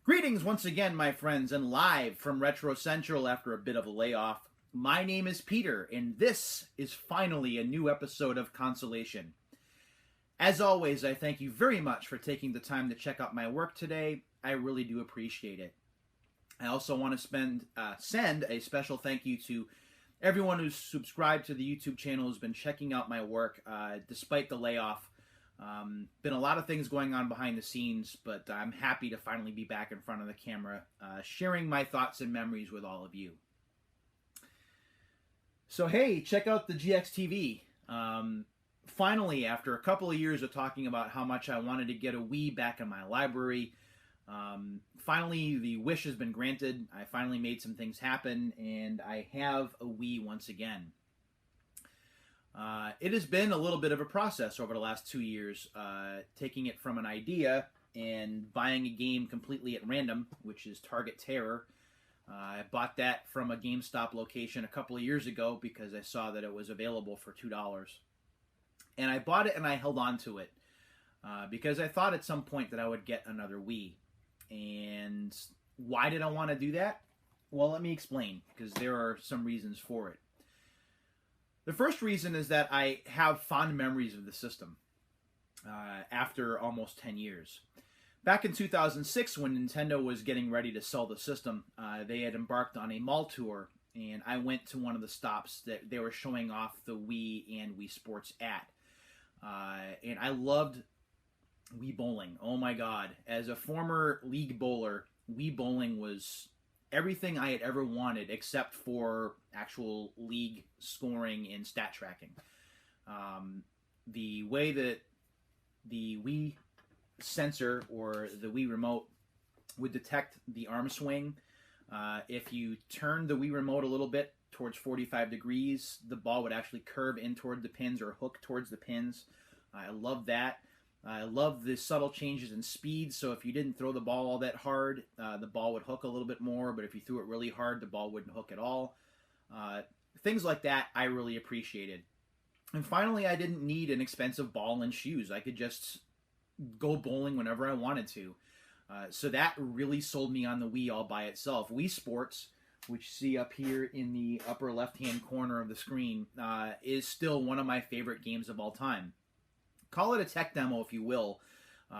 Greetings once again, my friends, and live from Retro Central after a bit of a layoff. My name is Peter, and this is finally a new episode of Consolation. As always, I thank you very much for taking the time to check out my work today. I really do appreciate it. I also want to send a special thank you to everyone who's subscribed to the YouTube channel, who's been checking out my work despite the layoff. Been a lot of things going on behind the scenes, but I'm happy to finally be back in front of the camera, sharing my thoughts and memories with all of you. So hey, check out the GXTV. Finally, after a couple of years of talking about how much I wanted to get a Wii back in my library, finally the wish has been granted. I finally made some things happen, and I have a Wii once again. It has been a little bit of a process over the last 2 years, taking it from an idea and buying a game completely at random, which is Target Terror. I bought that from a GameStop location a couple of years ago because I saw that it was available for $2. And I bought it and I held on to it because I thought at some point that I would get another Wii. And why did I want to do that? Well, let me explain, because there are some reasons for it. The first reason is that I have fond memories of the system after almost 10 years. Back in 2006, when Nintendo was getting ready to sell the system, they had embarked on a mall tour, and I went to one of the stops that they were showing off the Wii and Wii Sports at. And I loved Wii Bowling. Oh my god. As a former league bowler, Wii Bowling was everything I had ever wanted except for actual league scoring and stat tracking. The way that the Wii sensor or the Wii remote would detect the arm swing, if you turned the Wii remote a little bit towards 45 degrees, the ball would actually curve in toward the pins or hook towards the pins. I love that. I love the subtle changes in speed, so if you didn't throw the ball all that hard, the ball would hook a little bit more, but if you threw it really hard, the ball wouldn't hook at all. Things like that I really appreciated. And finally, I didn't need an expensive ball and shoes. I could just go bowling whenever I wanted to. So that really sold me on the Wii all by itself. Wii Sports, which you see up here in the upper left-hand corner of the screen, is still one of my favorite games of all time. Call it a tech demo if you will.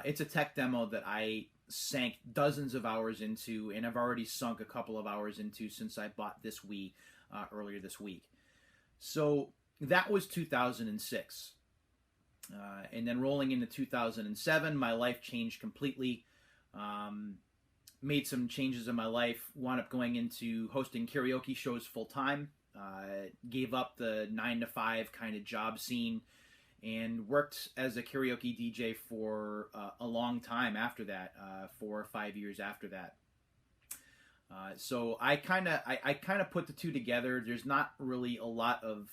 It's a tech demo that I sank dozens of hours into, and I've already sunk a couple of hours into since I bought this Wii earlier this week. So that was 2006. And then rolling into 2007, my life changed completely. Made some changes in my life, wound up going into hosting karaoke shows full-time, gave up the 9-to-5 kind of job scene, and worked as a karaoke DJ for a long time after that, 4 or 5 years after that. So I kind of put the two together. There's not really a lot of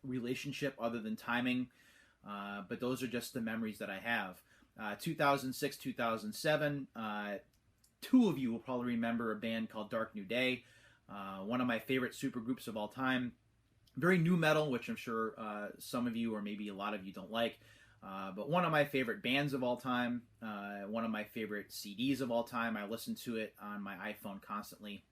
relationship other than timing, but those are just the memories that I have. 2006, 2007, two of you will probably remember a band called Dark New Day, one of my favorite supergroups of all time. Very new metal, which I'm sure some of you or maybe a lot of you don't like, but one of my favorite bands of all time, one of my favorite CDs of all time. I listen to it on my iPhone constantly.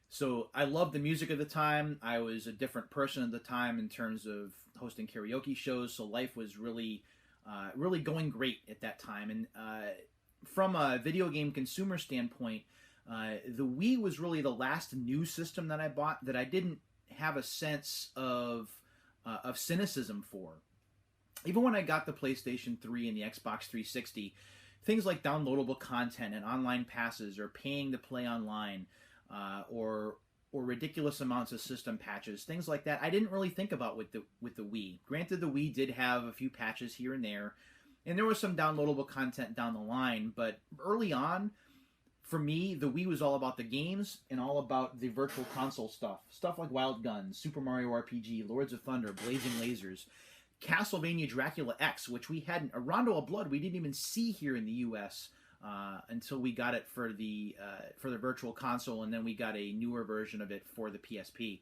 So I loved the music of the time. I was a different person at the time in terms of hosting karaoke shows, so life was really going great at that time. And from a video game consumer standpoint, the Wii was really the last new system that I bought that I didn't have a sense of cynicism for. Even when I got the PlayStation 3 and the Xbox 360, things like downloadable content and online passes or paying to play online, or ridiculous amounts of system patches, things like that, I didn't really think about with the Wii. Granted, the Wii did have a few patches here and there, and there was some downloadable content down the line, but early on, for me, the Wii was all about the games and all about the virtual console stuff. Stuff like Wild Guns, Super Mario RPG, Lords of Thunder, Blazing Lasers, Castlevania Dracula X, which we hadn't, a Rondo of Blood we didn't even see here in the U.S. Until we got it for the virtual console, and then we got a newer version of it for the PSP.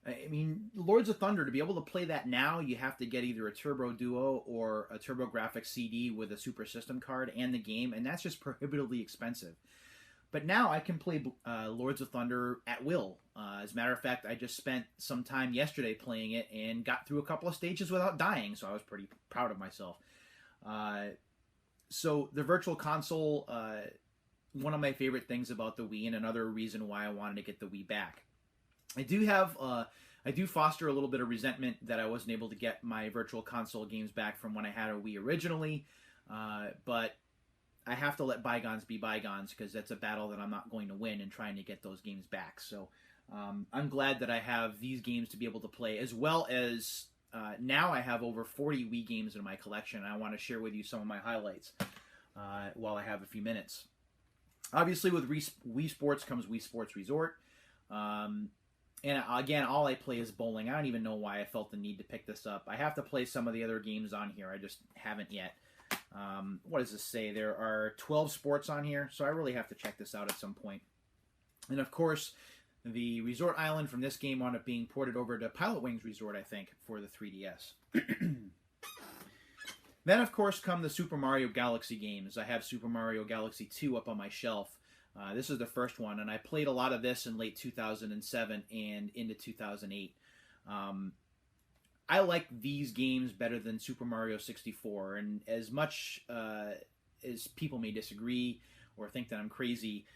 I mean, Lords of Thunder, to be able to play that now, you have to get either a Turbo Duo or a TurboGrafx CD with a Super System card and the game, and that's just prohibitively expensive. But now I can play Lords of Thunder at will. As a matter of fact, I just spent some time yesterday playing it and got through a couple of stages without dying, so I was pretty proud of myself. So the Virtual Console, one of my favorite things about the Wii, and another reason why I wanted to get the Wii back. I do foster a little bit of resentment that I wasn't able to get my Virtual Console games back from when I had a Wii originally, but I have to let bygones be bygones, because that's a battle that I'm not going to win in trying to get those games back. So I'm glad that I have these games to be able to play, as well as now I have over 40 Wii games in my collection, and I want to share with you some of my highlights while I have a few minutes. Obviously, with Wii Sports comes Wii Sports Resort. And again, all I play is bowling. I don't even know why I felt the need to pick this up. I have to play some of the other games on here. I just haven't yet. What does this say? There are 12 sports on here, so I really have to check this out at some point. And of course, the Resort Island from this game wound up being ported over to Pilot Wings Resort, I think, for the 3DS. Then, of course, come the Super Mario Galaxy games. I have Super Mario Galaxy 2 up on my shelf. This is the first one, and I played a lot of this in late 2007 and into 2008. I like these games better than Super Mario 64, and as much as people may disagree or think that I'm crazy,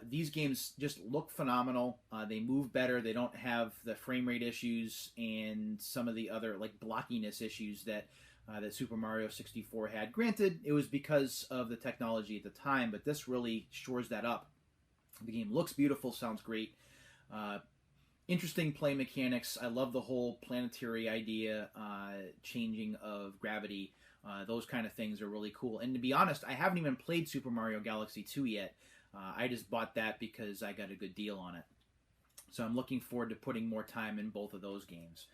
these games just look phenomenal. They move better. They don't have the frame rate issues and some of the other like blockiness issues that Super Mario 64 had. Granted, it was because of the technology at the time, but this really shores that up. The game looks beautiful, sounds great. Interesting play mechanics. I love the whole planetary idea, changing of gravity. Those kind of things are really cool. And to be honest, I haven't even played Super Mario Galaxy 2 yet. I just bought that because I got a good deal on it. So I'm looking forward to putting more time in both of those games.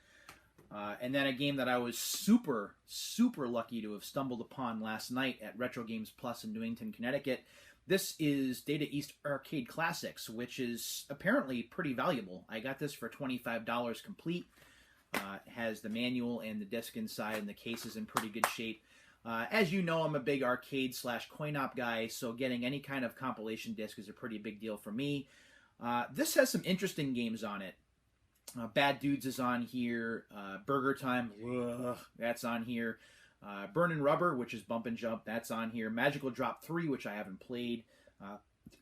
And then a game that I was super, super lucky to have stumbled upon last night at Retro Games Plus in Newington, Connecticut. This is Data East Arcade Classics, which is apparently pretty valuable. I got this for $25 complete. It has the manual and the disc inside, and the case is in pretty good shape. As you know, I'm a big arcade/coin-op guy, so getting any kind of compilation disc is a pretty big deal for me. This has some interesting games on it. Bad Dudes is on here. Burger Time, that's on here. Burnin' Rubber, which is Bump and Jump, that's on here. Magical Drop 3, which I haven't played.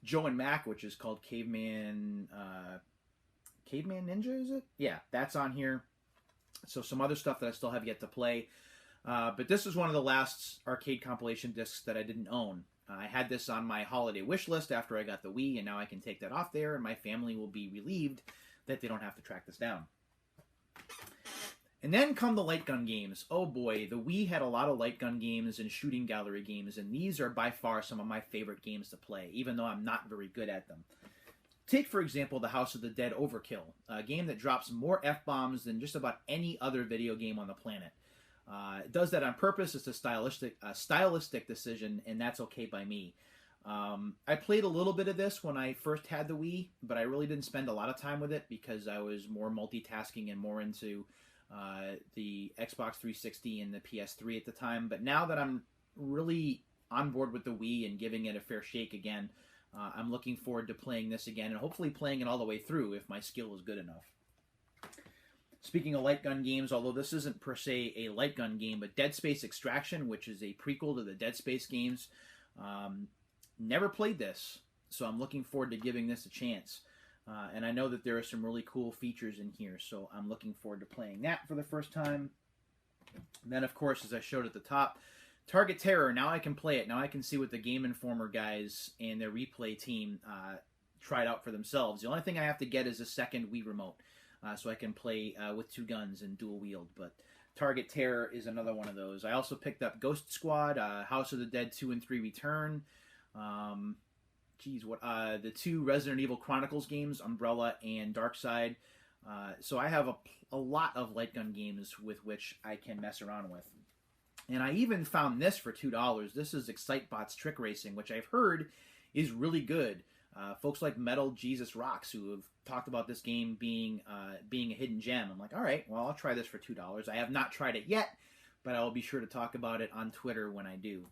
Joe and Mac, which is called Caveman Ninja, is it? Yeah, that's on here. So some other stuff that I still have yet to play. But this is one of the last arcade compilation discs that I didn't own. I had this on my holiday wish list after I got the Wii, and now I can take that off there, and my family will be relieved that they don't have to track this down. And then come the light gun games. Oh boy, the Wii had a lot of light gun games and shooting gallery games, and these are by far some of my favorite games to play, even though I'm not very good at them. Take, for example, the House of the Dead Overkill, a game that drops more F-bombs than just about any other video game on the planet. It does that on purpose. It's a stylistic decision, and that's okay by me. I played a little bit of this when I first had the Wii, but I really didn't spend a lot of time with it because I was more multitasking and more into the Xbox 360 and the PS3 at the time. But now that I'm really on board with the Wii and giving it a fair shake again, I'm looking forward to playing this again and hopefully playing it all the way through if my skill is good enough. Speaking of light gun games, although this isn't per se a light gun game, but Dead Space Extraction, which is a prequel to the Dead Space games, never played this, so I'm looking forward to giving this a chance. And I know that there are some really cool features in here, so I'm looking forward to playing that for the first time. And then, of course, as I showed at the top, Target Terror. Now I can play it. Now I can see what the Game Informer guys and their replay team tried out for themselves. The only thing I have to get is a second Wii remote, so I can play with two guns and dual wield. But Target Terror is another one of those. I also picked up Ghost Squad, House of the Dead 2 and 3 Return. The two Resident Evil Chronicles games, Umbrella and Darkside. So I have a lot of light gun games with which I can mess around with. And I even found this for $2. This is Excitebots Trick Racing, which I've heard is really good. Folks like Metal Jesus Rocks, who have talked about this game being a hidden gem. I'm like, all right, well, I'll try this for $2. I have not tried it yet, but I will be sure to talk about it on Twitter when I do.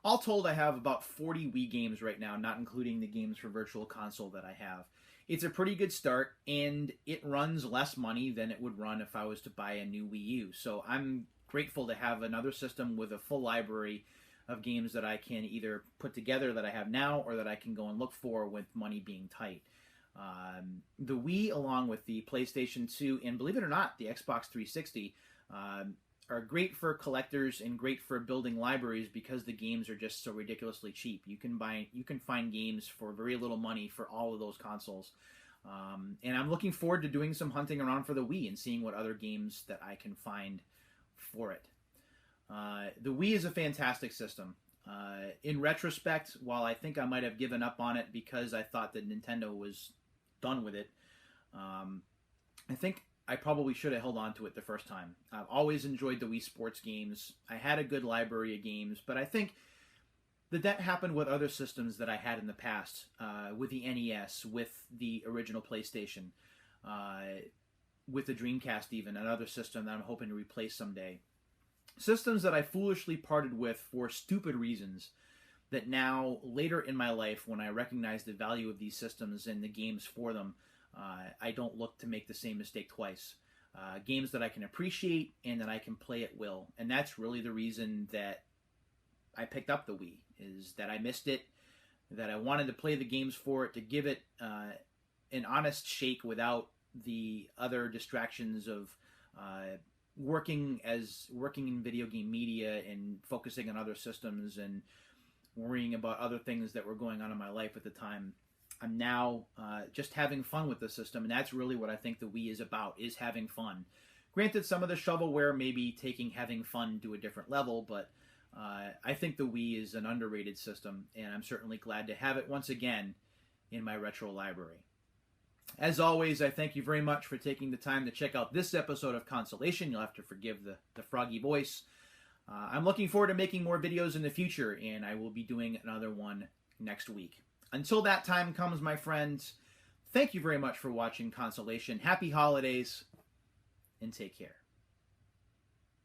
All told, I have about 40 Wii games right now, not including the games for Virtual Console that I have. It's a pretty good start, and it runs less money than it would run if I was to buy a new Wii U. So I'm grateful to have another system with a full library of games that I can either put together that I have now or that I can go and look for with money being tight. The Wii, along with the PlayStation 2, and believe it or not, the Xbox 360, are great for collectors and great for building libraries because the games are just so ridiculously cheap. You can find games for very little money for all of those consoles. And I'm looking forward to doing some hunting around for the Wii and seeing what other games that I can find for it. The Wii is a fantastic system. In retrospect, while I think I might have given up on it because I thought that Nintendo was done with it, I think I probably should have held on to it the first time. I've always enjoyed the Wii Sports games. I had a good library of games, but I think that happened with other systems that I had in the past, with the NES, with the original PlayStation, with the Dreamcast even, another system that I'm hoping to replace someday. Systems that I foolishly parted with for stupid reasons that now, later in my life, when I recognize the value of these systems and the games for them, I don't look to make the same mistake twice. Games that I can appreciate and that I can play at will. And that's really the reason that I picked up the Wii, is that I missed it, that I wanted to play the games for it, to give it an honest shake without the other distractions of working in video game media and focusing on other systems and worrying about other things that were going on in my life at the time. I'm now just having fun with the system, and that's really what I think the Wii is about, is having fun. Granted, some of the shovelware may be taking having fun to a different level, but I think the Wii is an underrated system, and I'm certainly glad to have it once again in my retro library. As always, I thank you very much for taking the time to check out this episode of Consolation. You'll have to forgive the froggy voice. I'm looking forward to making more videos in the future, and I will be doing another one next week. Until that time comes, my friends, thank you very much for watching Consolation. Happy holidays, and take care.